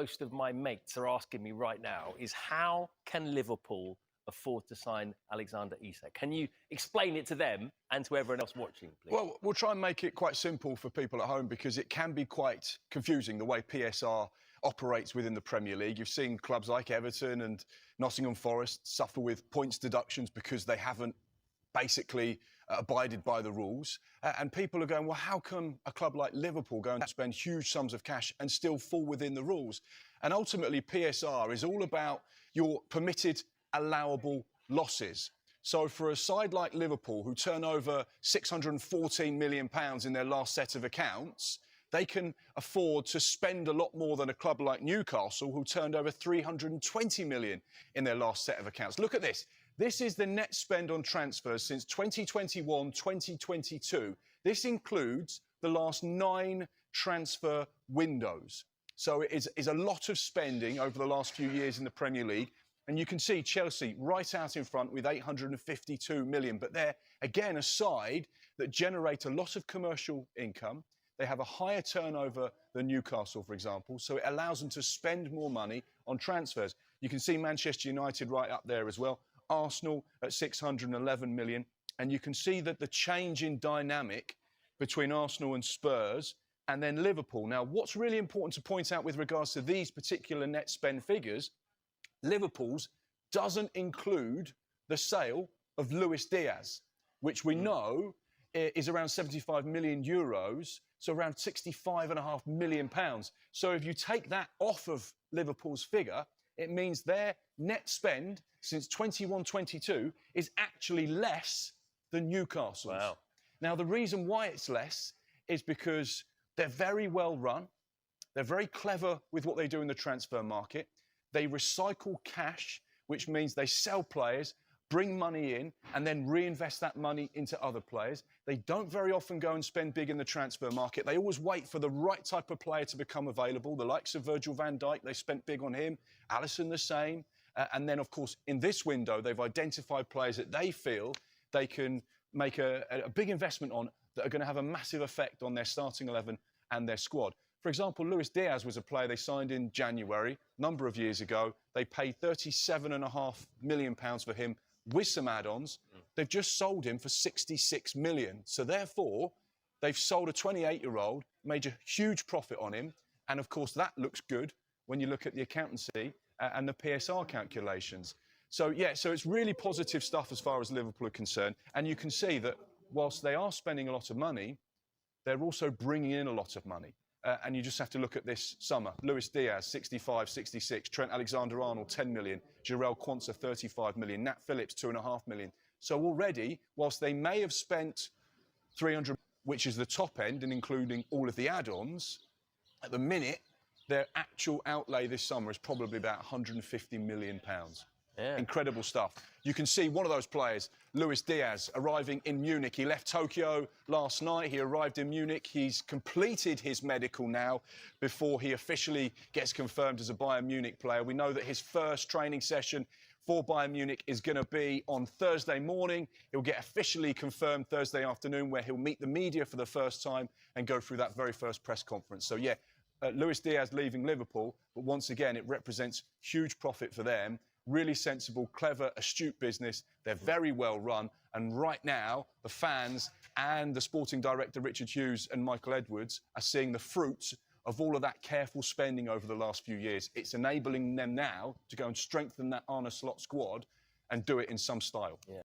most of my mates are asking me right now is how can Liverpool afford to sign Alexander Isak? Can you explain it to them and to everyone else watching, please? Well, we'll try and make it quite simple for people at home because it can be quite confusing the way PSR operates within the Premier League. You've seen clubs like Everton and Nottingham Forest suffer with points deductions because they haven't basically abided by the rules. And people are going, well, how come a club like Liverpool go and spend huge sums of cash and still fall within the rules? And ultimately, PSR is all about your permitted allowable losses. So for a side like Liverpool, who turn over £614 million in their last set of accounts, they can afford to spend a lot more than a club like Newcastle, who turned over £320 million in their last set of accounts. Look at this. This is the net spend on transfers since 2021-2022. This includes the last 9 transfer windows. So it is a lot of spending over the last few years in the Premier League. And you can see Chelsea right out in front with 852 million. But they're, again, a side that generate a lot of commercial income. They have a higher turnover than Newcastle, for example. So it allows them to spend more money on transfers. You can see Manchester United right up there as well. Arsenal at 611 million. And you can see that the change in dynamic between Arsenal and Spurs and then Liverpool. Now, what's really important to point out with regards to these particular net spend figures, Liverpool's doesn't include the sale of Luis Diaz, which we know is around 75 million euros, so around 65.5 million pounds. So if you take that off of Liverpool's figure, it means their net spend since 21-22 is actually less than Newcastle's. Wow. Now, the reason why it's less is because they're very well run. They're very clever with what they do in the transfer market. They recycle cash, which means they sell players, bring money in, and then reinvest that money into other players. They don't very often go and spend big in the transfer market. They always wait for the right type of player to become available. The likes of Virgil van Dijk, they spent big on him. Alisson the same. And then, of course, in this window, they've identified players that they feel they can make a big investment on that are going to have a massive effect on their starting 11 and their squad. For example, Luis Diaz was a player they signed in January, a number of years ago. They paid £37.5 million for him with some add-ons. They've just sold him for £66 million. So therefore, they've sold a 28-year-old, made a huge profit on him. And of course, that looks good when you look at the accountancy and the PSR calculations. So, yeah, so it's really positive stuff as far as Liverpool are concerned. And you can see that whilst they are spending a lot of money, they're also bringing in a lot of money. And you just have to look at this summer. Luis Diaz, 65, 66. Trent Alexander-Arnold, 10 million. Jarell Quansah, 35 million. Nat Phillips, 2.5 million. So already, whilst they may have spent 300, which is the top end, and including all of the add-ons, at the minute, their actual outlay this summer is probably about £150 million. Yeah. Incredible stuff. You can see one of those players, Luis Diaz, arriving in Munich. He left Tokyo last night. He arrived in Munich. He's completed his medical now before he officially gets confirmed as a Bayern Munich player. We know that his first training session for Bayern Munich is going to be on Thursday morning. He'll get officially confirmed Thursday afternoon, where he'll meet the media for the first time and go through that very first press conference. So, yeah, Luis Diaz leaving Liverpool, but once again, it represents huge profit for them. Really sensible, clever, astute business. They're very well run. And right now, the fans and the sporting director, Richard Hughes, and Michael Edwards are seeing the fruits of all of that careful spending over the last few years. It's enabling them now to go and strengthen that Arne Slot squad and do it in some style. Yeah.